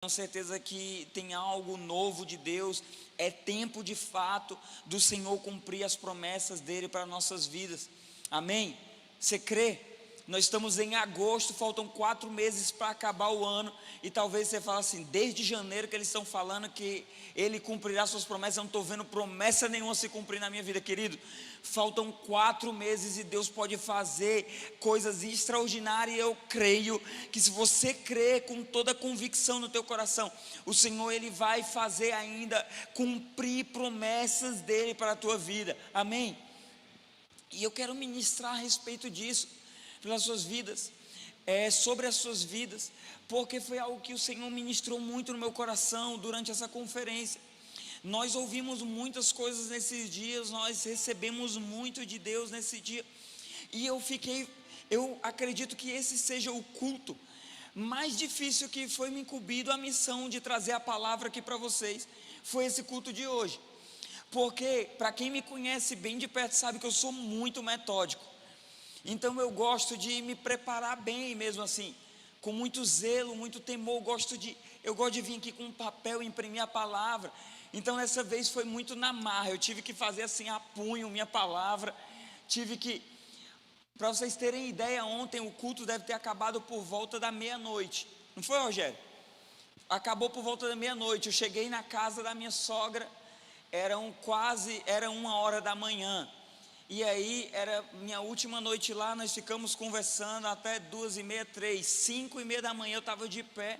Tenho certeza que tem algo novo de Deus. É tempo de fato do Senhor cumprir as promessas dele para nossas vidas. Amém? Você crê? Nós estamos em agosto, faltam 4 meses para acabar o ano, e talvez você fale assim, desde janeiro que eles estão falando que ele cumprirá suas promessas, eu não estou vendo promessa nenhuma se cumprir na minha vida, querido. Faltam 4 meses e Deus pode fazer coisas extraordinárias, e eu creio que se você crer com toda a convicção no teu coração, o Senhor ele vai fazer ainda cumprir promessas dele para a tua vida, amém? E eu quero ministrar a respeito disso, pelas suas vidas, sobre as suas vidas, porque foi algo que o Senhor ministrou muito no meu coração durante essa conferência. Nós ouvimos muitas coisas nesses dias, nós recebemos muito de Deus nesse dia, e eu acredito que esse seja o culto mais difícil que foi me incumbido a missão de trazer a palavra aqui para vocês, foi esse culto de hoje, porque para quem me conhece bem de perto sabe que eu sou muito metódico. Então eu gosto de me preparar bem mesmo assim, com muito zelo, muito temor. Eu gosto de vir aqui com um papel e imprimir a palavra. Então dessa vez foi muito na marra, eu tive que fazer assim a punho minha palavra, para vocês terem ideia, ontem o culto deve ter acabado por volta da meia-noite, não foi, Rogério? Acabou por volta da meia-noite, eu cheguei na casa da minha sogra, era 1h da manhã, e aí era minha última noite lá, nós ficamos conversando até 2h30, 3h, 5h30 da manhã eu estava de pé,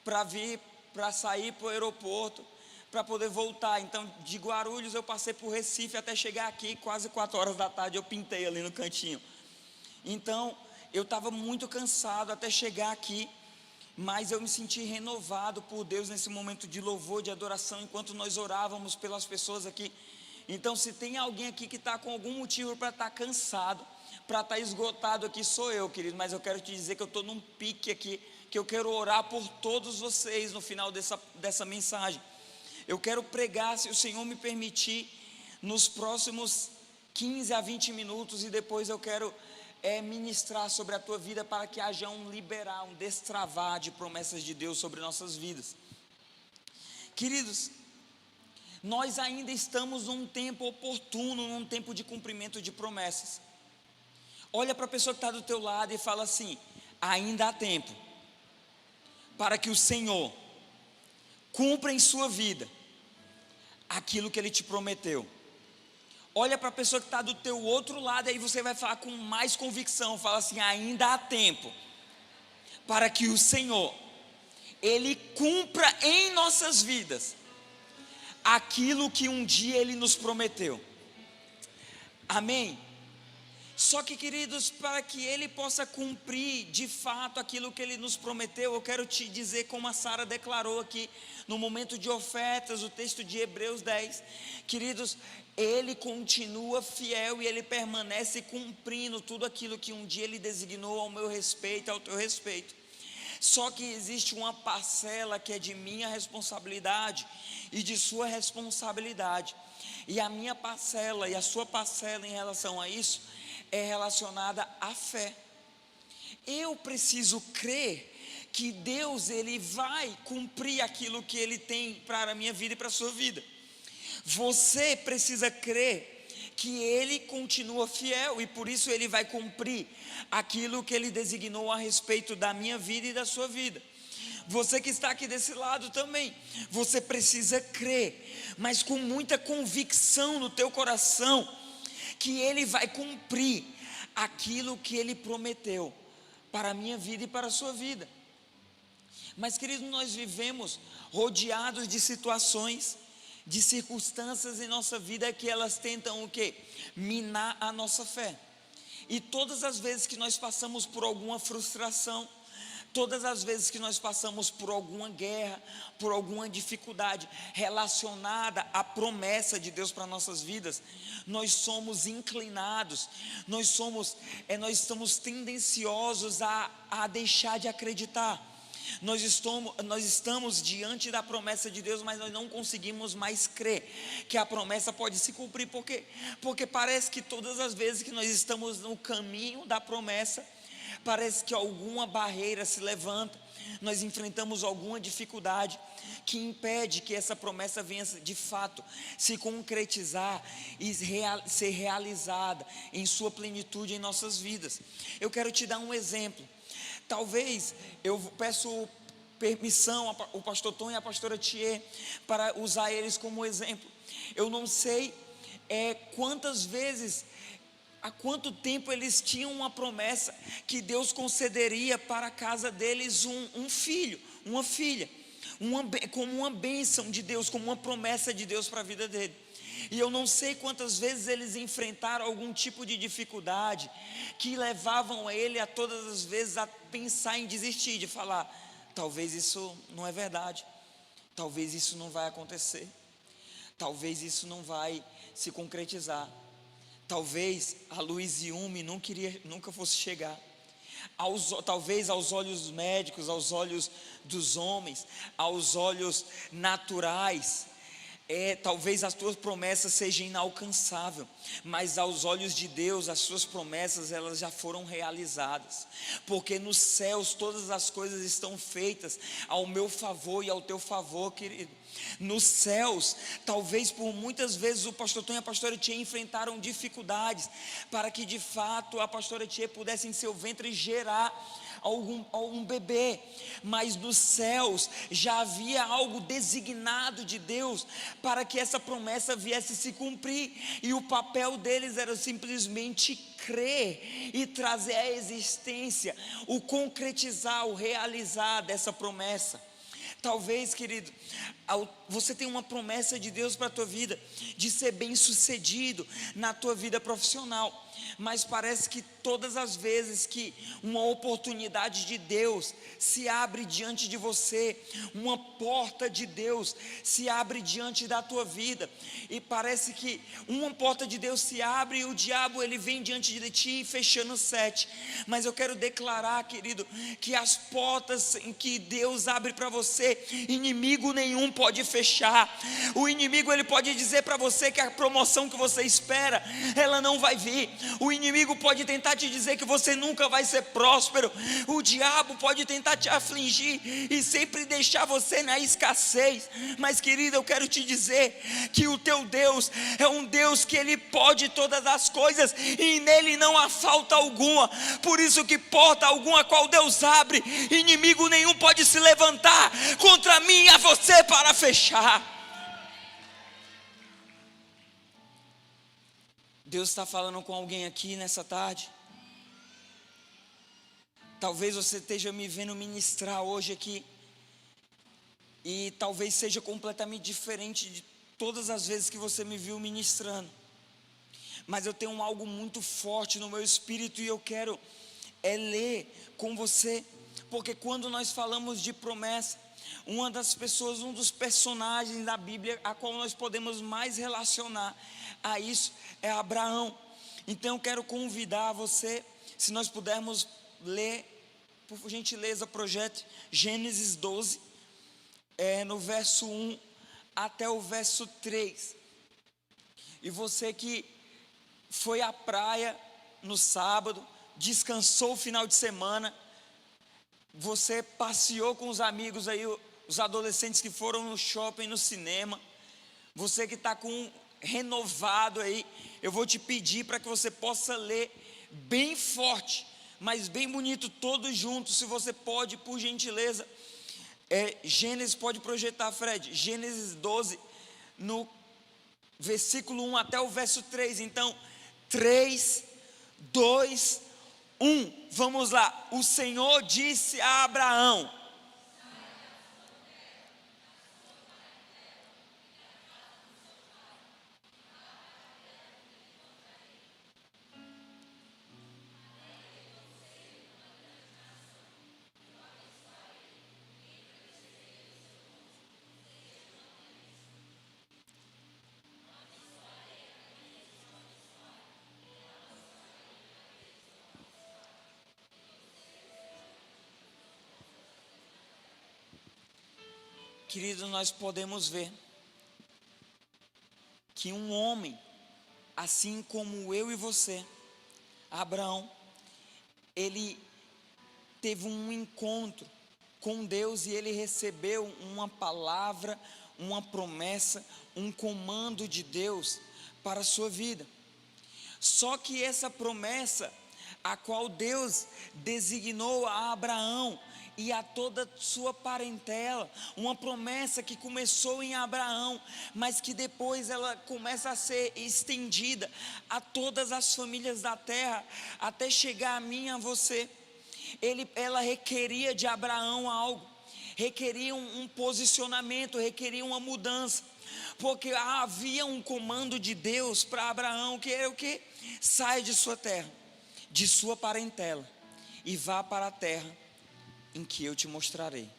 para sair para o aeroporto, para poder voltar. Então de Guarulhos eu passei por Recife até chegar aqui, quase 4h da tarde eu pintei ali no cantinho. Então eu estava muito cansado até chegar aqui, mas eu me senti renovado por Deus nesse momento de louvor, de adoração, enquanto nós orávamos pelas pessoas aqui. Então se tem alguém aqui que está com algum motivo para estar cansado, para estar esgotado aqui, sou eu, querido. Mas eu quero te dizer que eu estou num pique aqui, que eu quero orar por todos vocês no final dessa mensagem. Eu quero pregar, se o Senhor me permitir, nos próximos 15 a 20 minutos, e depois eu quero ministrar sobre a tua vida, para que haja um destravar de promessas de Deus sobre nossas vidas. Queridos, nós ainda estamos num tempo oportuno, num tempo de cumprimento de promessas. Olha para a pessoa que está do teu lado e fala assim: ainda há tempo para que o Senhor cumpra em sua vida aquilo que Ele te prometeu. Olha para a pessoa que está do teu outro lado, aí você vai falar com mais convicção, fala assim: ainda há tempo para que o Senhor, Ele cumpra em nossas vidas aquilo que um dia Ele nos prometeu, amém? Só que, queridos, para que Ele possa cumprir de fato aquilo que Ele nos prometeu, eu quero te dizer, como a Sara declarou aqui no momento de ofertas, o texto de Hebreus 10, queridos, Ele continua fiel e Ele permanece cumprindo tudo aquilo que um dia Ele designou ao meu respeito, ao teu respeito. Só que existe uma parcela que é de minha responsabilidade e de sua responsabilidade, e a minha parcela e a sua parcela em relação a isso é relacionada à fé. Eu preciso crer que Deus Ele vai cumprir aquilo que Ele tem para a minha vida e para a sua vida. Você precisa crer que Ele continua fiel, e por isso Ele vai cumprir aquilo que Ele designou a respeito da minha vida e da sua vida. Você que está aqui desse lado também, você precisa crer, mas com muita convicção no teu coração, que Ele vai cumprir aquilo que Ele prometeu para a minha vida e para a sua vida. Mas, querido, nós vivemos rodeados de situações, de circunstâncias em nossa vida, que elas tentam o quê? Minar a nossa fé. E todas as vezes que nós passamos por alguma frustração, todas as vezes que nós passamos por alguma guerra, por alguma dificuldade relacionada à promessa de Deus para nossas vidas, nós somos inclinados, nós estamos tendenciosos a deixar de acreditar. Nós estamos diante da promessa de Deus, mas nós não conseguimos mais crer que a promessa pode se cumprir. Por quê? Porque parece que todas as vezes que nós estamos no caminho da promessa, parece que alguma barreira se levanta, nós enfrentamos alguma dificuldade que impede que essa promessa venha de fato se concretizar e ser realizada em sua plenitude em nossas vidas. Eu quero te dar um exemplo. Talvez eu peço permissão ao pastor Tom e à pastora Thier para usar eles como exemplo. Eu não sei quantas vezes, há quanto tempo eles tinham uma promessa que Deus concederia para a casa deles um filho, uma filha, como uma bênção de Deus, como uma promessa de Deus para a vida dele. E eu não sei quantas vezes eles enfrentaram algum tipo de dificuldade que levavam ele a todas as vezes a pensar em desistir, de falar: talvez isso não é verdade, talvez isso não vai acontecer, talvez isso não vai se concretizar, talvez a Luiz Yume nunca fosse chegar. Talvez aos olhos médicos, aos olhos dos homens, aos olhos naturais, talvez as tuas promessas sejam inalcançáveis, mas aos olhos de Deus, as suas promessas, elas já foram realizadas, porque nos céus todas as coisas estão feitas ao meu favor e ao teu favor, querido. Nos céus, talvez por muitas vezes o pastor Tom e a pastora Thier enfrentaram dificuldades para que de fato a pastora Thier pudesse em seu ventre gerar algum bebê, mas nos céus já havia algo designado de Deus para que essa promessa viesse se cumprir, e o papel deles era simplesmente crer e trazer à existência, o concretizar, o realizar dessa promessa. Talvez, querido, você tem uma promessa de Deus para a tua vida, de ser bem sucedido na tua vida profissional, mas parece que todas as vezes que uma oportunidade de Deus se abre diante de você, uma porta de Deus se abre diante da tua vida, e parece que uma porta de Deus se abre e o diabo ele vem diante de ti fechando 7, mas eu quero declarar, querido, que as portas em que Deus abre para você, inimigo nenhum pode fechar. O inimigo ele pode dizer para você que a promoção que você espera, ela não vai vir. O inimigo pode tentar te dizer que você nunca vai ser próspero. O diabo pode tentar te afligir e sempre deixar você na escassez. Mas, querido, eu quero te dizer que o teu Deus é um Deus que ele pode todas as coisas e nele não há falta alguma. Por isso que porta alguma qual Deus abre, inimigo nenhum pode se levantar contra mim e a você para fechar. Deus está falando com alguém aqui nessa tarde. Talvez você esteja me vendo ministrar hoje aqui, e talvez seja completamente diferente de todas as vezes que você me viu ministrando, mas eu tenho algo muito forte no meu espírito e eu quero ler com você, porque quando nós falamos de promessa, uma das pessoas, um dos personagens da Bíblia a qual nós podemos mais relacionar a isso é Abraão. Então eu quero convidar você, se nós pudermos ler, por gentileza, projete Gênesis 12, no verso 1 até o verso 3. E você que foi à praia no sábado, descansou o final de semana, você passeou com os amigos aí, os adolescentes que foram no shopping, no cinema, você que está com renovado aí, eu vou te pedir para que você possa ler bem forte, mas bem bonito, todos juntos. Se você pode, por gentileza, Gênesis, pode projetar, Fred, Gênesis 12, no versículo 1 até o verso 3, então 3, 2, 1, vamos lá. O Senhor disse a Abraão: querido, nós podemos ver que um homem, assim como eu e você, Abraão, ele teve um encontro com Deus e ele recebeu uma palavra, uma promessa, um comando de Deus para a sua vida. Só que essa promessa, a qual Deus designou a Abraão e a toda a sua parentela, uma promessa que começou em Abraão, mas que depois ela começa a ser estendida a todas as famílias da terra, até chegar a mim e a você. Ela requeria de Abraão algo, requeria um posicionamento, requeria uma mudança, porque havia um comando de Deus para Abraão, que era o que? Saia de sua terra, de sua parentela, e vá para a terra em que eu te mostrarei.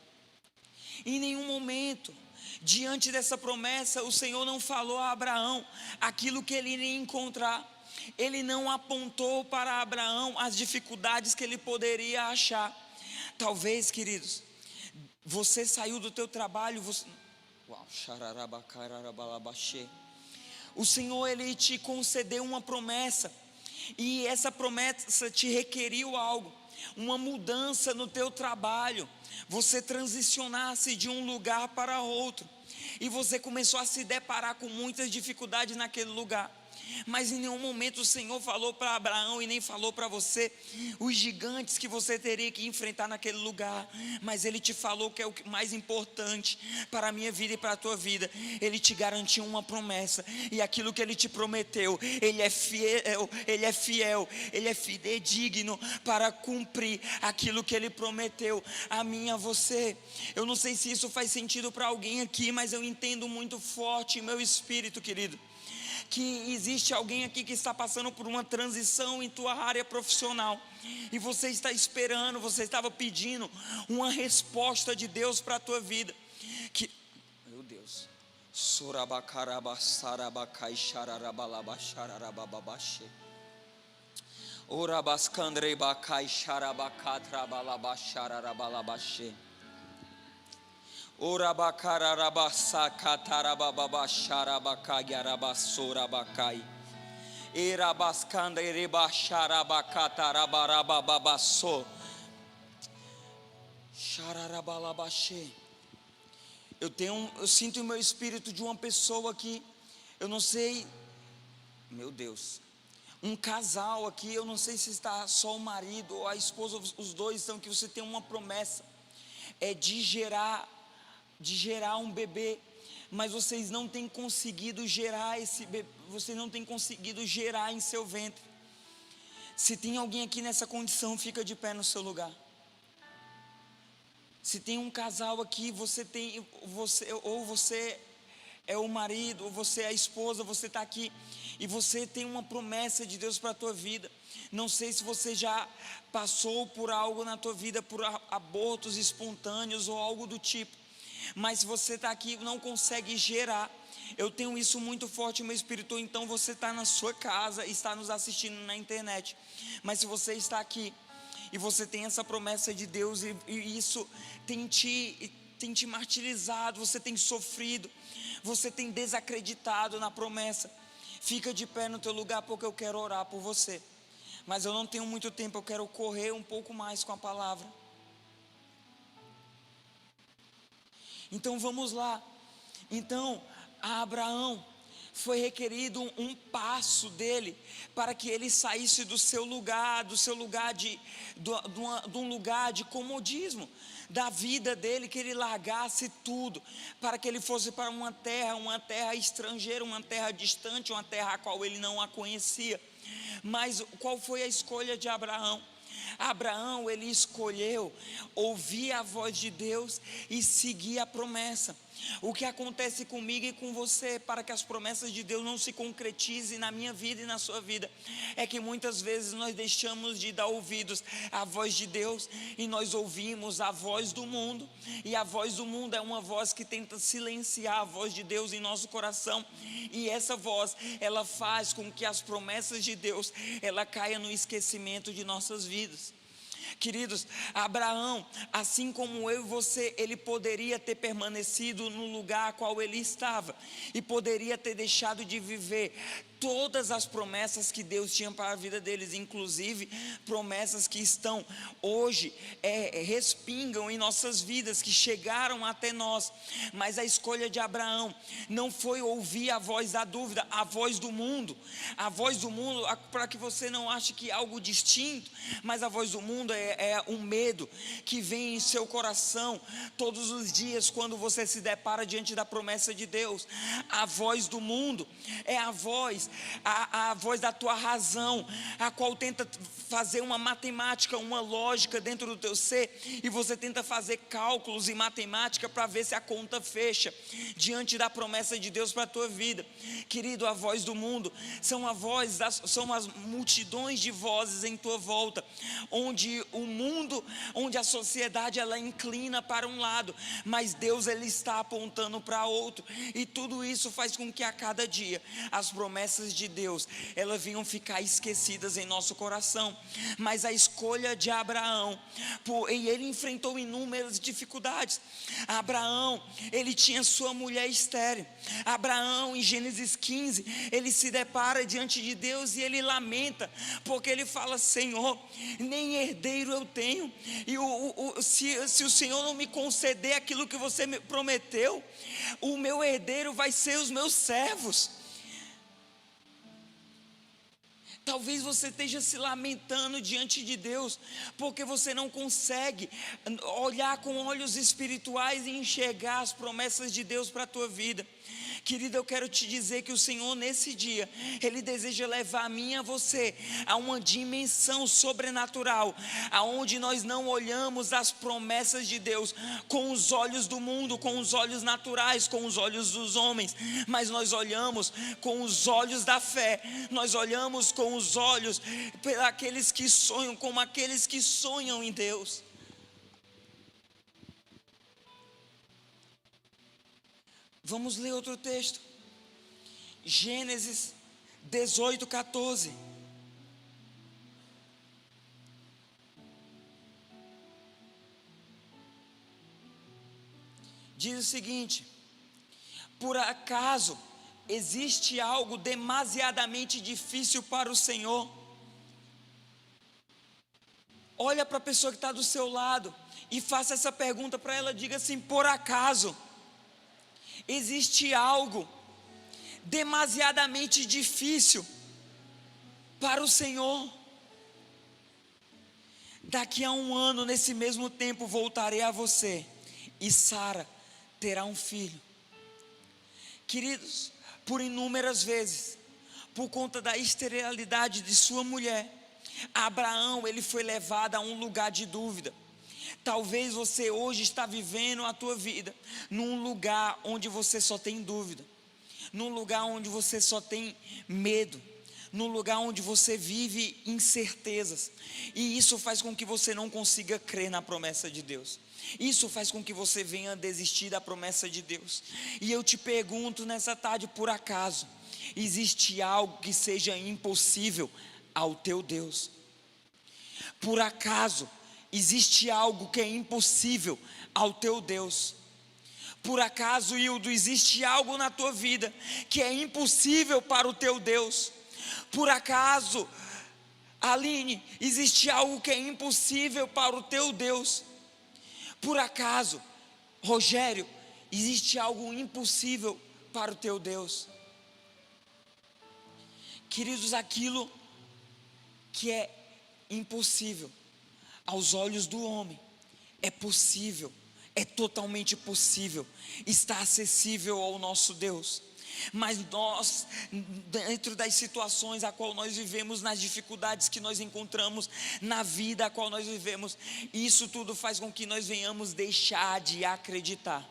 Em nenhum momento, diante dessa promessa, o Senhor não falou a Abraão aquilo que ele iria encontrar. Ele não apontou para Abraão as dificuldades que ele poderia achar. Talvez, queridos, você saiu do teu trabalho, o Senhor, ele te concedeu uma promessa, e essa promessa te requeriu algo, uma mudança no teu trabalho. Você transicionasse de um lugar para outro, e você começou a se deparar com muitas dificuldades naquele lugar. Mas em nenhum momento o Senhor falou para Abraão e nem falou para você os gigantes que você teria que enfrentar naquele lugar. Mas Ele te falou que é o mais importante para a minha vida e para a tua vida. Ele te garantiu uma promessa, e aquilo que Ele te prometeu, Ele é fiel, Ele é fidedigno para cumprir aquilo que Ele prometeu a mim e a você. Eu não sei se isso faz sentido para alguém aqui, mas eu entendo muito forte em meu espírito, querido, que existe alguém aqui que está passando por uma transição em tua área profissional, e você está esperando, você estava pedindo uma resposta de Deus para a tua vida, meu Deus, Ora bacara rabasa katarababa sharabakaya rabasura bakai. Era bascanda ereba sharabakata rabarabababaso. Shararabalabashe. Eu sinto em meu espírito de uma pessoa aqui, eu não sei, meu Deus, um casal aqui, eu não sei se está só o marido ou a esposa, os dois estão, que você tem uma promessa, de gerar um bebê, mas vocês não têm conseguido gerar esse bebê, vocês não têm conseguido gerar em seu ventre. Se tem alguém aqui nessa condição, fica de pé no seu lugar. Se tem um casal aqui, você é o marido, ou você é a esposa, você está aqui e você tem uma promessa de Deus para a tua vida. Não sei se você já passou por algo na tua vida, por abortos espontâneos ou algo do tipo, mas se você está aqui e não consegue gerar, eu tenho isso muito forte no meu espírito. Então você está na sua casa, está nos assistindo na internet, mas se você está aqui e você tem essa promessa de Deus, e isso tem te martirizado, você tem sofrido, você tem desacreditado na promessa, fica de pé no teu lugar, porque eu quero orar por você. Mas eu não tenho muito tempo, eu quero correr um pouco mais com a palavra. Então vamos lá. Então a Abraão foi requerido um passo dele, para que ele saísse do seu lugar, de um lugar de comodismo da vida dele, que ele largasse tudo, para que ele fosse para uma terra estrangeira, uma terra distante, uma terra a qual ele não a conhecia. Mas qual foi a escolha de Abraão? Abraão, ele escolheu ouvir a voz de Deus e seguir a promessa. O que acontece comigo e com você, para que as promessas de Deus não se concretizem na minha vida e na sua vida, é que muitas vezes nós deixamos de dar ouvidos à voz de Deus, e nós ouvimos a voz do mundo, e a voz do mundo é uma voz que tenta silenciar a voz de Deus em nosso coração, e essa voz, ela faz com que as promessas de Deus, ela caia no esquecimento de nossas vidas. Queridos, Abraão, assim como eu e você, ele poderia ter permanecido no lugar a qual ele estava, e poderia ter deixado de viver todas as promessas que Deus tinha para a vida deles, inclusive promessas que estão hoje, respingam em nossas vidas, que chegaram até nós. Mas a escolha de Abraão não foi ouvir a voz da dúvida, a voz do mundo, para que você não ache que é algo distinto, mas a voz do mundo é um medo que vem em seu coração todos os dias quando você se depara diante da promessa de Deus. A voz do mundo é a voz da tua razão, a qual tenta fazer uma matemática, uma lógica dentro do teu ser, e você tenta fazer cálculos e matemática para ver se a conta fecha diante da promessa de Deus para a tua vida. Querido, a voz do mundo são as multidões de vozes em tua volta, onde o mundo, onde a sociedade ela inclina para um lado, mas Deus ele está apontando para outro, e tudo isso faz com que a cada dia as promessas de Deus elas venham ficar esquecidas em nosso coração. Mas a escolha de Abraão, e ele enfrentou inúmeras dificuldades. Abraão, ele tinha sua mulher estéril. Abraão, em Gênesis 15, ele se depara diante de Deus e ele lamenta, porque ele fala: Senhor, nem herdeiro eu tenho, e se o Senhor não me conceder aquilo que você me prometeu, o meu herdeiro vai ser os meus servos. Talvez você esteja se lamentando diante de Deus, porque você não consegue olhar com olhos espirituais e enxergar as promessas de Deus para a tua vida. Querido, eu quero te dizer que o Senhor nesse dia, Ele deseja levar a mim e a você a uma dimensão sobrenatural, aonde nós não olhamos as promessas de Deus com os olhos do mundo, com os olhos naturais, com os olhos dos homens, mas nós olhamos com os olhos da fé, nós olhamos com os olhos daqueles que sonham, como aqueles que sonham em Deus. Vamos ler outro texto, Gênesis 18:14. Diz o seguinte: por acaso existe algo demasiadamente difícil para o Senhor? Olha para a pessoa que está do seu lado e faça essa pergunta para ela, diga assim: por acaso existe algo demasiadamente difícil para o Senhor? Daqui a 1 ano, nesse mesmo tempo, voltarei a você, e Sara terá um filho. Queridos, por inúmeras vezes, por conta da esterilidade de sua mulher, Abraão ele foi levado a um lugar de dúvida. Talvez você hoje está vivendo a tua vida num lugar onde você só tem dúvida, num lugar onde você só tem medo, num lugar onde você vive incertezas, e isso faz com que você não consiga crer na promessa de Deus. Isso faz com que você venha desistir da promessa de Deus. E eu te pergunto nessa tarde: por acaso existe algo que seja impossível ao teu Deus? Por acaso existe algo que é impossível ao teu Deus? Por acaso, Hildo, existe algo na tua vida que é impossível para o teu Deus? Por acaso, Aline, existe algo que é impossível para o teu Deus? Por acaso, Rogério, existe algo impossível para o teu Deus? Queridos, aquilo que é impossível aos olhos do homem é possível, é totalmente possível, está acessível ao nosso Deus. Mas nós, dentro das situações a qual nós vivemos, nas dificuldades que nós encontramos na vida a qual nós vivemos, isso tudo faz com que nós venhamos deixar de acreditar.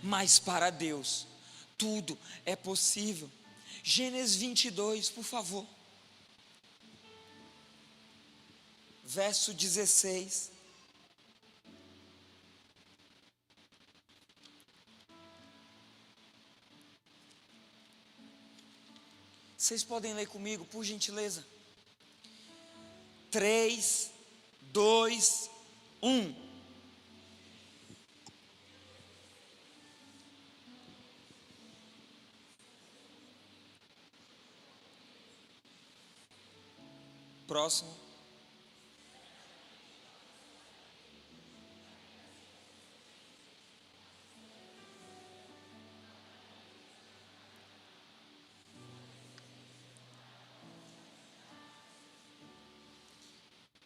Mas para Deus tudo é possível. Gênesis 22, por favor, verso 16. Vocês podem ler comigo, por gentileza? 3, 2, 1. Próximo.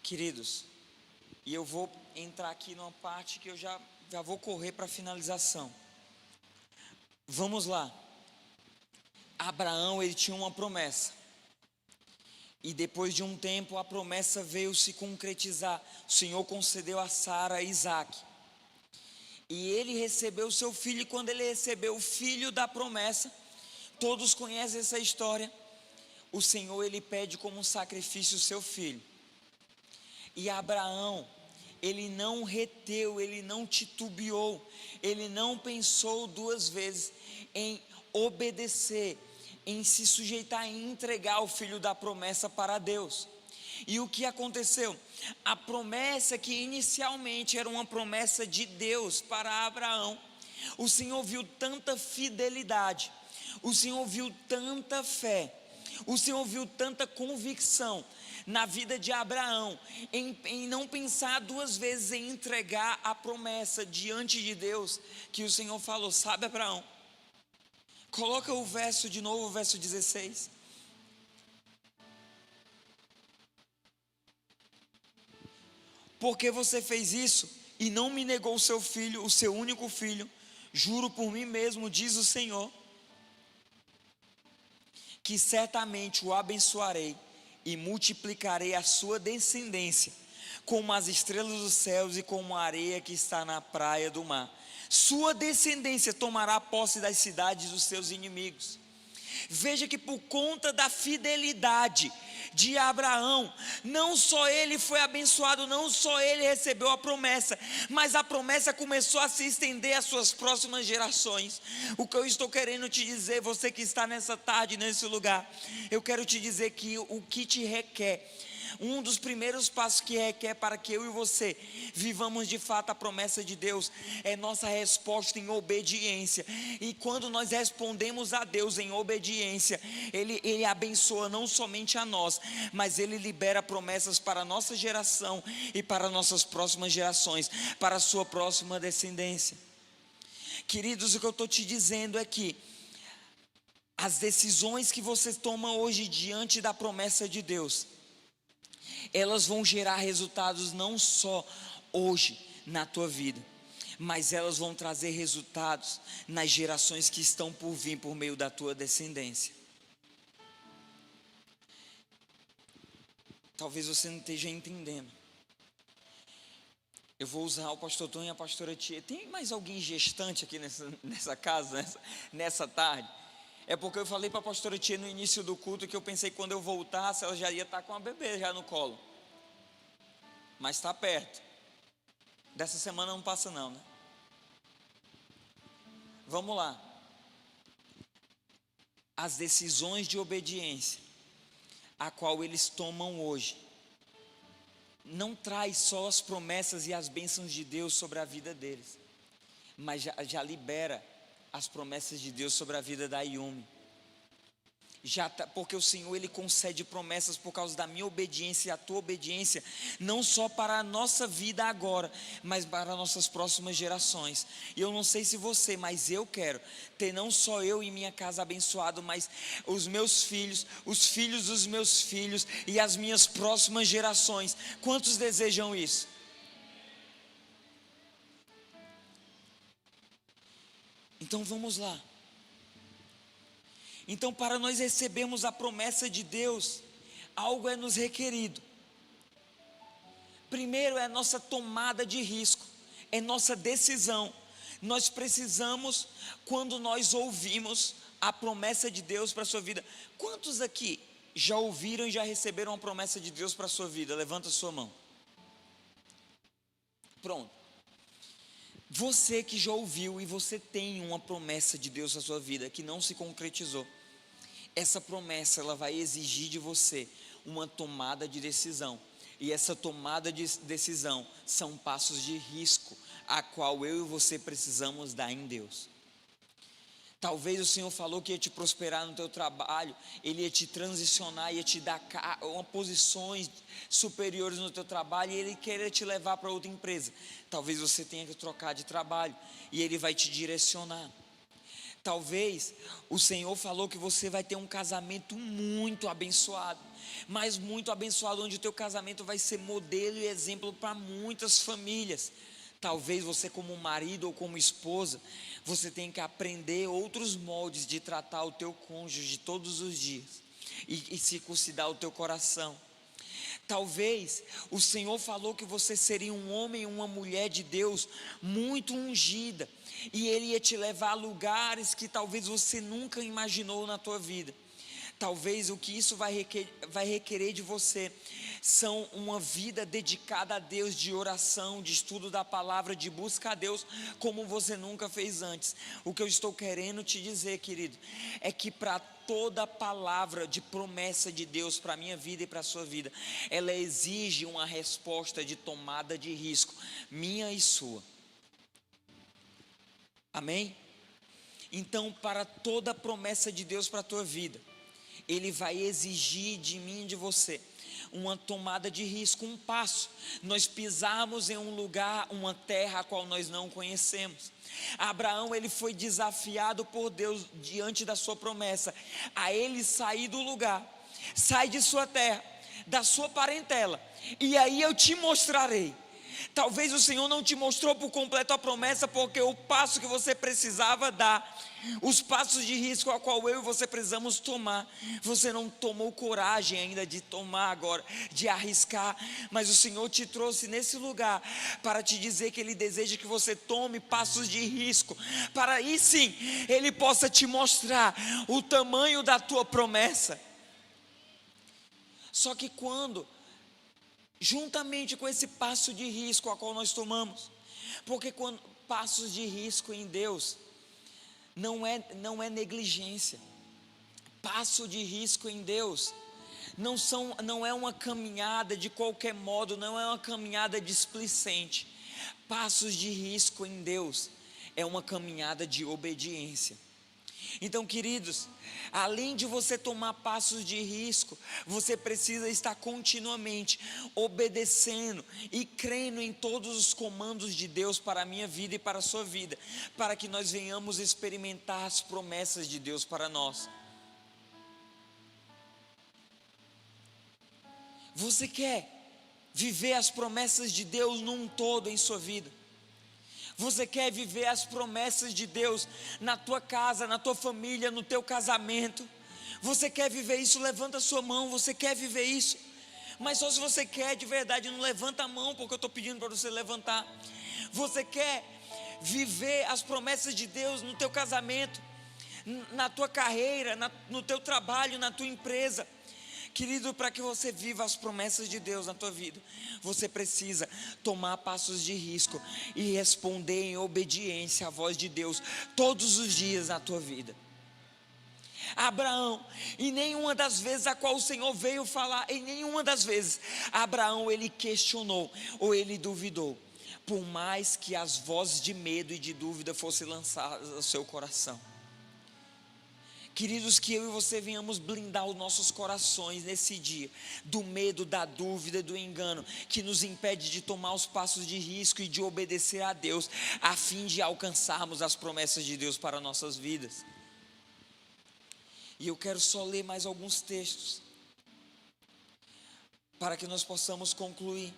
Queridos, e eu vou entrar aqui numa parte que eu já vou correr para a finalização. Vamos lá. Abraão, ele tinha uma promessa. E depois de um tempo a promessa veio se concretizar. O Senhor concedeu a Sara Isaac. E ele recebeu seu filho, e quando ele recebeu o filho da promessa, todos conhecem essa história, o Senhor ele pede como sacrifício o seu filho. E Abraão, ele não reteu, ele não titubeou, ele não pensou duas vezes em obedecer, em se sujeitar, em entregar o filho da promessa para Deus. E o que aconteceu? A promessa que inicialmente era uma promessa de Deus para Abraão, o Senhor viu tanta fidelidade, o Senhor viu tanta fé, o Senhor viu tanta convicção na vida de Abraão, em não pensar duas vezes em entregar a promessa diante de Deus, que o Senhor falou: sabe, Abraão, coloca o verso de novo, o verso 16. Porque você fez isso e não me negou o seu filho, o seu único filho, juro por mim mesmo, diz o Senhor, que certamente o abençoarei e multiplicarei a sua descendência como as estrelas dos céus e como a areia que está na praia do mar. Sua descendência tomará posse das cidades dos seus inimigos. Veja que por conta da fidelidade de Abraão, não só ele foi abençoado, não só ele recebeu a promessa, mas a promessa começou a se estender às suas próximas gerações. O que eu estou querendo te dizer, você que está nessa tarde, nesse lugar, eu quero te dizer que o que te requer, um dos primeiros passos que requer para que eu e você vivamos de fato a promessa de Deus, é nossa resposta em obediência. E quando nós respondemos a Deus em obediência, Ele abençoa não somente a nós, mas Ele libera promessas para a nossa geração e para nossas próximas gerações, para a sua próxima descendência. Queridos, o que eu estou te dizendo é que as decisões que você toma hoje diante da promessa de Deus, elas vão gerar resultados não só hoje na tua vida, mas elas vão trazer resultados nas gerações que estão por vir por meio da tua descendência. Talvez você não esteja entendendo. Eu vou usar o pastor Tom e a pastora Tia. Tem mais alguém gestante aqui nessa casa, nessa tarde? É porque eu falei para a pastora Tia no início do culto que eu pensei que quando eu voltasse ela já ia estar com a bebê já no colo. Mas está perto. Dessa semana não passa não, né? Vamos lá. As decisões de obediência a qual eles tomam hoje não traz só as promessas e as bênçãos de Deus sobre a vida deles, mas já libera as promessas de Deus sobre a vida da Yumi. Porque o Senhor ele concede promessas por causa da minha obediência e a tua obediência, não só para a nossa vida agora, mas para nossas próximas gerações. E eu não sei se você, mas eu quero ter não só eu e minha casa abençoado, mas os meus filhos, os filhos dos meus filhos e as minhas próximas gerações. Quantos desejam isso? Então vamos lá. Então, para nós recebermos a promessa de Deus, algo é nos requerido. Primeiro é a nossa tomada de risco, é nossa decisão. Nós precisamos, quando nós ouvimos a promessa de Deus para a sua vida. Quantos aqui já ouviram e já receberam a promessa de Deus para a sua vida? Levanta a sua mão. Pronto. Você que já ouviu e você tem uma promessa de Deus na sua vida que não se concretizou, essa promessa ela vai exigir de você uma tomada de decisão. E essa tomada de decisão são passos de risco, a qual eu e você precisamos dar em Deus. Talvez o Senhor falou que ia te prosperar no teu trabalho, Ele ia te transicionar, ia te dar posições superiores no teu trabalho, e Ele queria te levar para outra empresa. Talvez você tenha que trocar de trabalho, e Ele vai te direcionar. Talvez o Senhor falou que você vai ter um casamento muito abençoado, mas muito abençoado, onde o teu casamento vai ser modelo e exemplo para muitas famílias. Talvez você, como marido ou como esposa, você tenha que aprender outros moldes de tratar o teu cônjuge todos os dias e circuncidar o teu coração. Talvez o Senhor falou que você seria um homem e uma mulher de Deus muito ungida, e Ele ia te levar a lugares que talvez você nunca imaginou na tua vida. Talvez o que isso vai requerer de você são uma vida dedicada a Deus, de oração, de estudo da palavra, de busca a Deus, como você nunca fez antes. O que eu estou querendo te dizer, querido, é que para toda palavra de promessa de Deus para a minha vida e para a sua vida, ela exige uma resposta de tomada de risco, minha e sua. Amém? Então, para toda promessa de Deus para a tua vida, Ele vai exigir de mim e de você uma tomada de risco, um passo. Nós pisamos em um lugar, uma terra a qual nós não conhecemos. Abraão, ele foi desafiado por Deus diante da sua promessa, a ele sair do lugar, sai de sua terra, da sua parentela, e aí eu te mostrarei. Talvez o Senhor não te mostrou por completo a promessa, porque o passo que você precisava dar, os passos de risco a qual eu e você precisamos tomar, você não tomou coragem ainda de tomar agora, de arriscar. Mas o Senhor te trouxe nesse lugar para te dizer que Ele deseja que você tome passos de risco, para aí sim Ele possa te mostrar o tamanho da tua promessa. Só que quando, juntamente com esse passo de risco a qual nós tomamos, porque quando passos de risco em Deus não é negligência. Passo de risco em Deus não é uma caminhada de qualquer modo, não é uma caminhada displicente. Passos de risco em Deus é uma caminhada de obediência. Então, queridos, além de você tomar passos de risco, você precisa estar continuamente obedecendo e crendo em todos os comandos de Deus para a minha vida e para a sua vida, para que nós venhamos experimentar as promessas de Deus para nós. Você quer viver as promessas de Deus num todo em sua vida? Você quer viver as promessas de Deus na tua casa, na tua família, no teu casamento? Você quer viver isso? Levanta a sua mão. Você quer viver isso? Mas só se você quer de verdade, não levanta a mão, porque eu estou pedindo para você levantar. Você quer viver as promessas de Deus no teu casamento, na tua carreira, no teu trabalho, na tua empresa? Querido, para que você viva as promessas de Deus na tua vida, você precisa tomar passos de risco e responder em obediência à voz de Deus todos os dias na tua vida. Abraão, em nenhuma das vezes a qual o Senhor veio falar, em nenhuma das vezes, Abraão ele questionou ou ele duvidou, por mais que as vozes de medo e de dúvida fossem lançadas ao seu coração. Queridos, que eu e você venhamos blindar os nossos corações nesse dia, do medo, da dúvida, do engano, que nos impede de tomar os passos de risco e de obedecer a Deus, a fim de alcançarmos as promessas de Deus para nossas vidas. E eu quero só ler mais alguns textos, para que nós possamos concluir.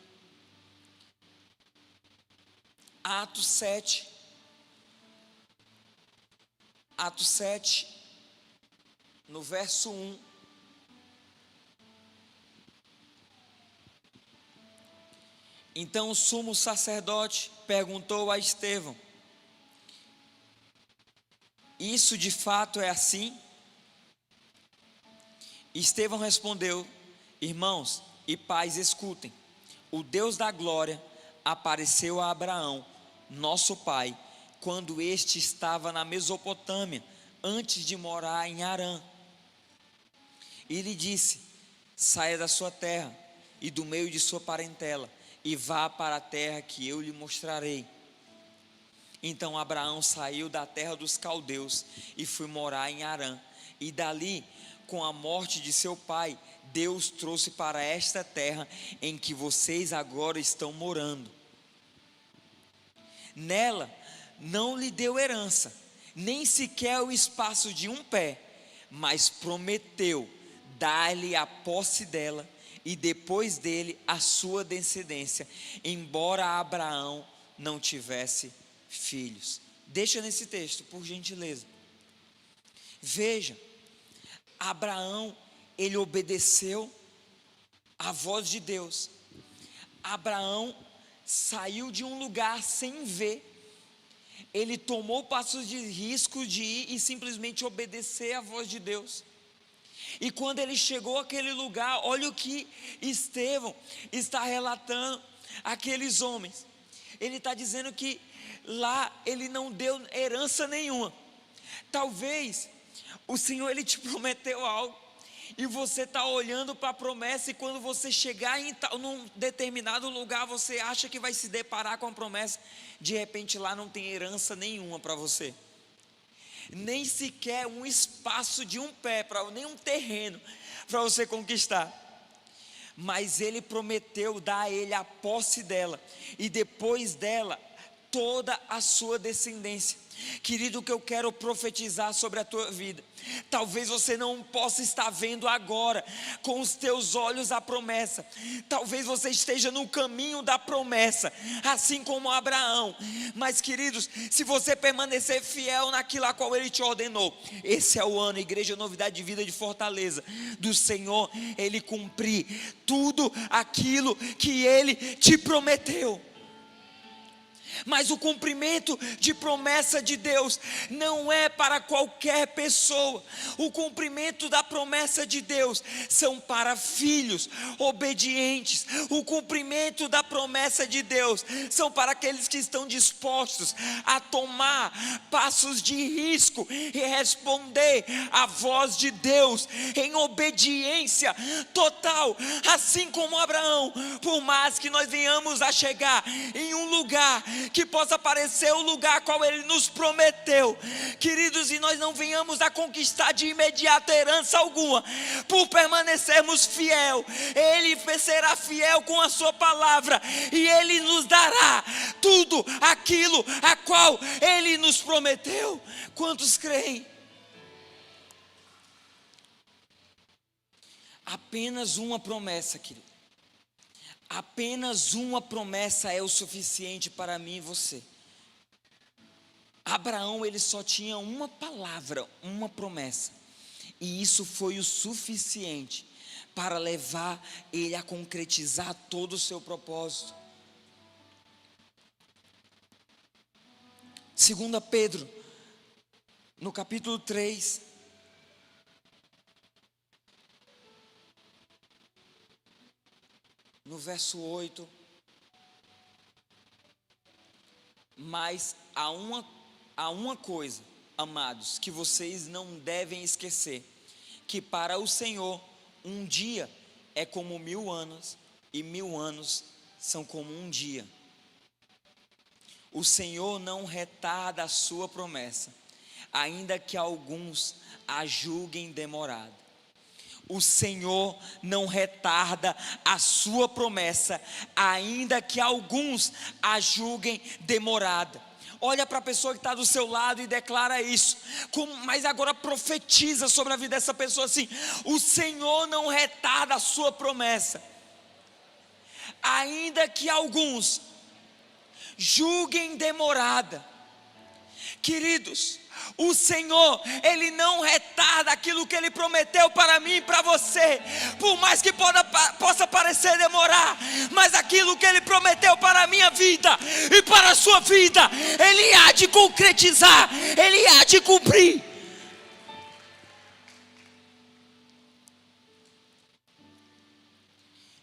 Atos 7, no verso 1, então o sumo sacerdote perguntou a Estevão: isso de fato é assim? Estevão respondeu: irmãos e pais, escutem. O Deus da glória apareceu a Abraão, nosso pai, quando este estava na Mesopotâmia, antes de morar em Harã. E lhe disse: saia da sua terra e do meio de sua parentela, e vá para a terra que eu lhe mostrarei. Então Abraão saiu da terra dos caldeus e foi morar em Harã, e dali, com a morte de seu pai, Deus trouxe para esta terra em que vocês agora estão morando. Nela não lhe deu herança, nem sequer o espaço de um pé, mas prometeu dar-lhe a posse dela e depois dele a sua descendência, embora Abraão não tivesse filhos. Deixa nesse texto, por gentileza. Veja, Abraão, ele obedeceu à voz de Deus. Abraão saiu de um lugar sem ver. Ele tomou passos de risco de ir e simplesmente obedecer à voz de Deus. E quando ele chegou àquele lugar, olha o que Estevão está relatando àqueles homens. Ele está dizendo que lá ele não deu herança nenhuma. Talvez o Senhor ele te prometeu algo e você está olhando para a promessa, e quando você chegar em num determinado lugar, você acha que vai se deparar com a promessa. De repente lá não tem herança nenhuma para você, nem sequer um espaço de um pé, nem um terreno para você conquistar. Mas ele prometeu dar a ele a posse dela, e depois dela toda a sua descendência. Querido, o que eu quero profetizar sobre a tua vida, talvez você não possa estar vendo agora com os teus olhos a promessa, talvez você esteja no caminho da promessa, assim como Abraão, mas queridos, se você permanecer fiel naquilo a qual ele te ordenou, esse é o ano, Igreja Novidade de Vida de Fortaleza, do Senhor, ele cumprir tudo aquilo que ele te prometeu. Mas o cumprimento de promessa de Deus não é para qualquer pessoa. O cumprimento da promessa de Deus são para filhos obedientes. O cumprimento da promessa de Deus são para aqueles que estão dispostos a tomar passos de risco e responder à voz de Deus em obediência total, assim como Abraão. Por mais que nós venhamos a chegar em um lugar que possa parecer o lugar qual ele nos prometeu, queridos, e nós não venhamos a conquistar de imediato herança alguma, por permanecermos fiel, ele será fiel com a sua palavra, e ele nos dará tudo aquilo a qual ele nos prometeu. Quantos creem? Apenas uma promessa, querido. Apenas uma promessa é o suficiente para mim e você. Abraão, ele só tinha uma palavra, uma promessa, e isso foi o suficiente para levar ele a concretizar todo o seu propósito. 2 Pedro, no capítulo 3, no verso 8, mas há uma coisa, amados, que vocês não devem esquecer, que para o Senhor um dia é como 1000 anos, e 1000 anos são como um dia. O Senhor não retarda a sua promessa, ainda que alguns a julguem demorada. O Senhor não retarda a sua promessa, ainda que alguns a julguem demorada. Olha para a pessoa que está do seu lado e declara isso, mas agora profetiza sobre a vida dessa pessoa assim: o Senhor não retarda a sua promessa, ainda que alguns julguem demorada. Queridos, o Senhor, Ele não retarda aquilo que Ele prometeu para mim e para você, por mais que possa parecer demorar, mas aquilo que Ele prometeu para a minha vida e para a sua vida, Ele há de concretizar, Ele há de cumprir.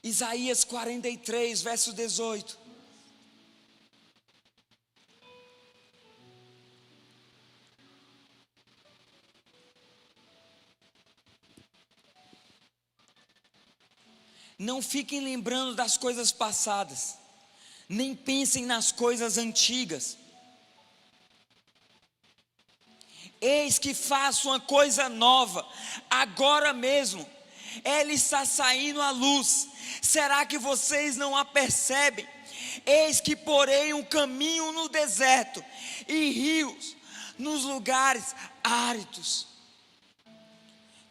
Isaías 43, verso 18. Não fiquem lembrando das coisas passadas, nem pensem nas coisas antigas. Eis que faço uma coisa nova, agora mesmo, ela está saindo à luz. Será que vocês não a percebem? Eis que porei um caminho no deserto e rios nos lugares áridos.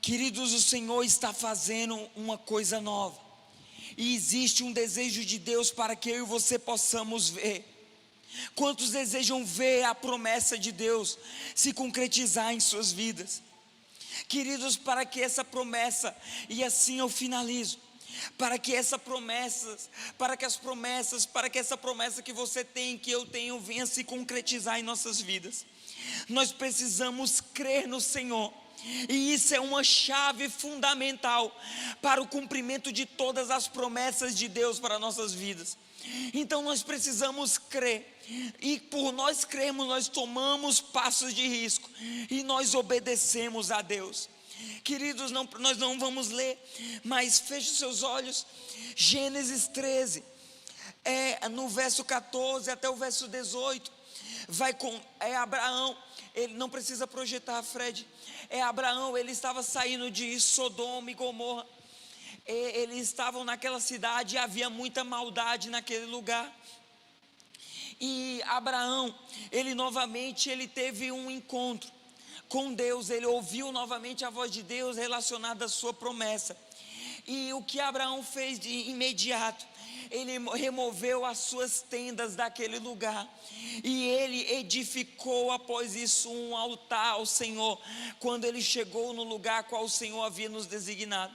Queridos, o Senhor está fazendo uma coisa nova, e existe um desejo de Deus para que eu e você possamos ver. Quantos desejam ver a promessa de Deus se concretizar em suas vidas? Queridos, para que essa promessa, e assim eu finalizo, para que essa promessa que você tem, que eu tenho, venha se concretizar em nossas vidas, nós precisamos crer no Senhor. E isso é uma chave fundamental para o cumprimento de todas as promessas de Deus para nossas vidas. Então nós precisamos crer, e por nós crermos, nós tomamos passos de risco, e nós obedecemos a Deus. Queridos, nós não vamos ler, mas feche os seus olhos. Gênesis 13, no verso 14 até o verso 18, Abraão. Ele não precisa projetar, Fred. Abraão, ele estava saindo de Sodoma e Gomorra. Eles estavam naquela cidade e havia muita maldade naquele lugar. E Abraão, ele teve um encontro com Deus. Ele ouviu novamente a voz de Deus relacionada à sua promessa. E o que Abraão fez de imediato? Ele removeu as suas tendas daquele lugar, e ele edificou após isso um altar ao Senhor, quando ele chegou no lugar qual o Senhor havia nos designado.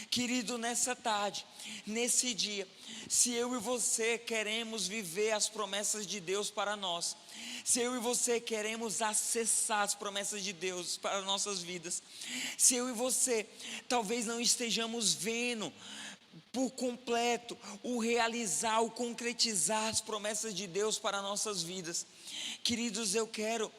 Querido, nessa tarde, nesse dia, se eu e você queremos viver as promessas de Deus para nós, se eu e você queremos acessar as promessas de Deus para nossas vidas, se eu e você talvez não estejamos vendo por completo o realizar, o concretizar as promessas de Deus para nossas vidas, queridos, eu quero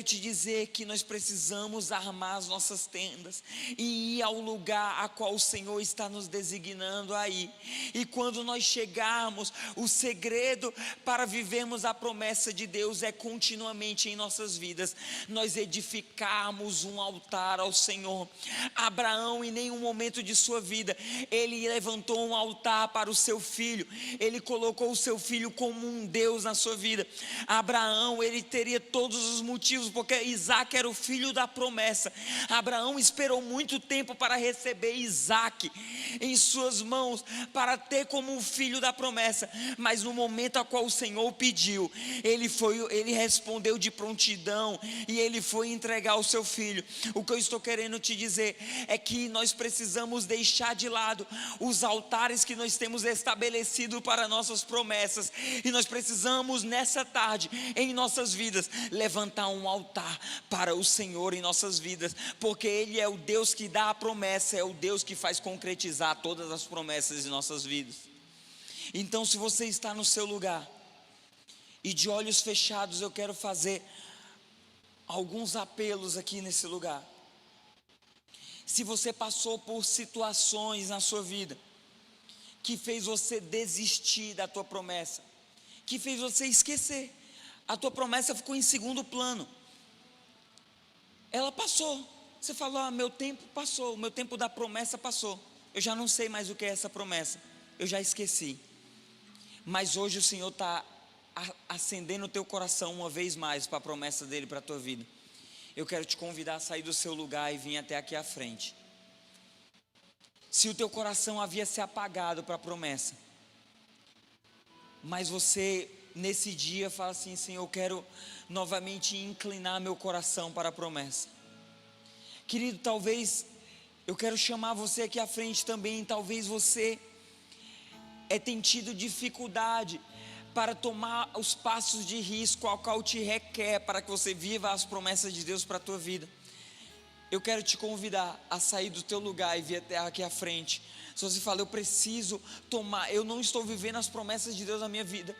te dizer que nós precisamos armar as nossas tendas e ir ao lugar a qual o Senhor está nos designando a ir. E quando nós chegarmos, o segredo para vivermos a promessa de Deus é continuamente em nossas vidas nós edificarmos um altar ao Senhor. Abraão, em nenhum momento de sua vida, ele levantou um altar para o seu filho, ele colocou o seu filho como um Deus na sua vida. Abraão, ele teria todos os motivos, porque Isaac era o filho da promessa. Abraão esperou muito tempo para receber Isaac em suas mãos, para ter como um filho da promessa, mas no momento a qual o Senhor pediu, ele respondeu de prontidão, e ele foi entregar o seu filho. O que eu estou querendo te dizer é que nós precisamos deixar de lado os altares que nós temos estabelecido para nossas promessas, e nós precisamos nessa tarde, em nossas vidas, levantar um altar para o Senhor em nossas vidas, porque Ele é o Deus que dá a promessa, é o Deus que faz concretizar todas as promessas de nossas vidas. Então, se você está no seu lugar e de olhos fechados, eu quero fazer alguns apelos aqui nesse lugar. Se você passou por situações na sua vida que fez você desistir da tua promessa, que fez você esquecer, a tua promessa ficou em segundo plano, ela passou, você falou, meu tempo passou, o meu tempo da promessa passou, eu já não sei mais o que é essa promessa, eu já esqueci. Mas hoje o Senhor está acendendo o teu coração uma vez mais para a promessa dEle para a tua vida. Eu quero te convidar a sair do seu lugar e vir até aqui à frente. Se o teu coração havia se apagado para a promessa, mas você nesse dia fala assim, Senhor, eu quero novamente inclinar meu coração para a promessa. Querido, talvez eu quero chamar você aqui à frente também. Talvez você tem tido dificuldade para tomar os passos de risco ao qual te requer para que você viva as promessas de Deus para a tua vida. Eu quero te convidar a sair do teu lugar e vir até aqui à frente. Se você fala, eu preciso tomar, eu não estou vivendo as promessas de Deus na minha vida,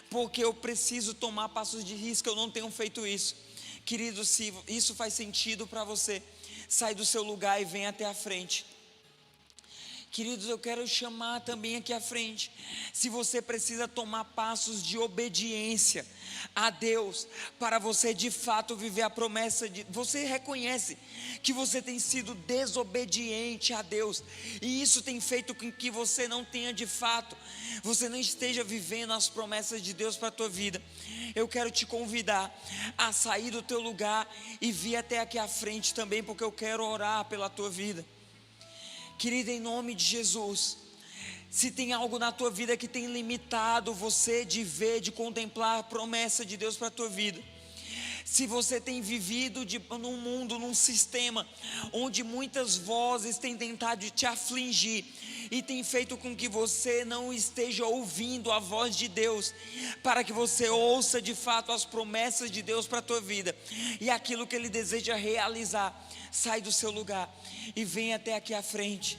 porque eu preciso tomar passos de risco, eu não tenho feito isso. Querido, se isso faz sentido para você, sai do seu lugar e vem até a frente. Queridos, eu quero chamar também aqui à frente, se você precisa tomar passos de obediência a Deus, para você de fato viver a promessa você reconhece que você tem sido desobediente a Deus, e isso tem feito com que você não tenha de fato, você não esteja vivendo as promessas de Deus para a tua vida. Eu quero te convidar a sair do teu lugar e vir até aqui à frente também, porque eu quero orar pela tua vida. Querida, em nome de Jesus, se tem algo na tua vida que tem limitado você de ver, de contemplar a promessa de Deus para a tua vida, se você tem vivido num mundo, num sistema, onde muitas vozes têm tentado te afligir, e tem feito com que você não esteja ouvindo a voz de Deus, para que você ouça de fato as promessas de Deus para a tua vida, e aquilo que Ele deseja realizar, sai do seu lugar, e vem até aqui à frente.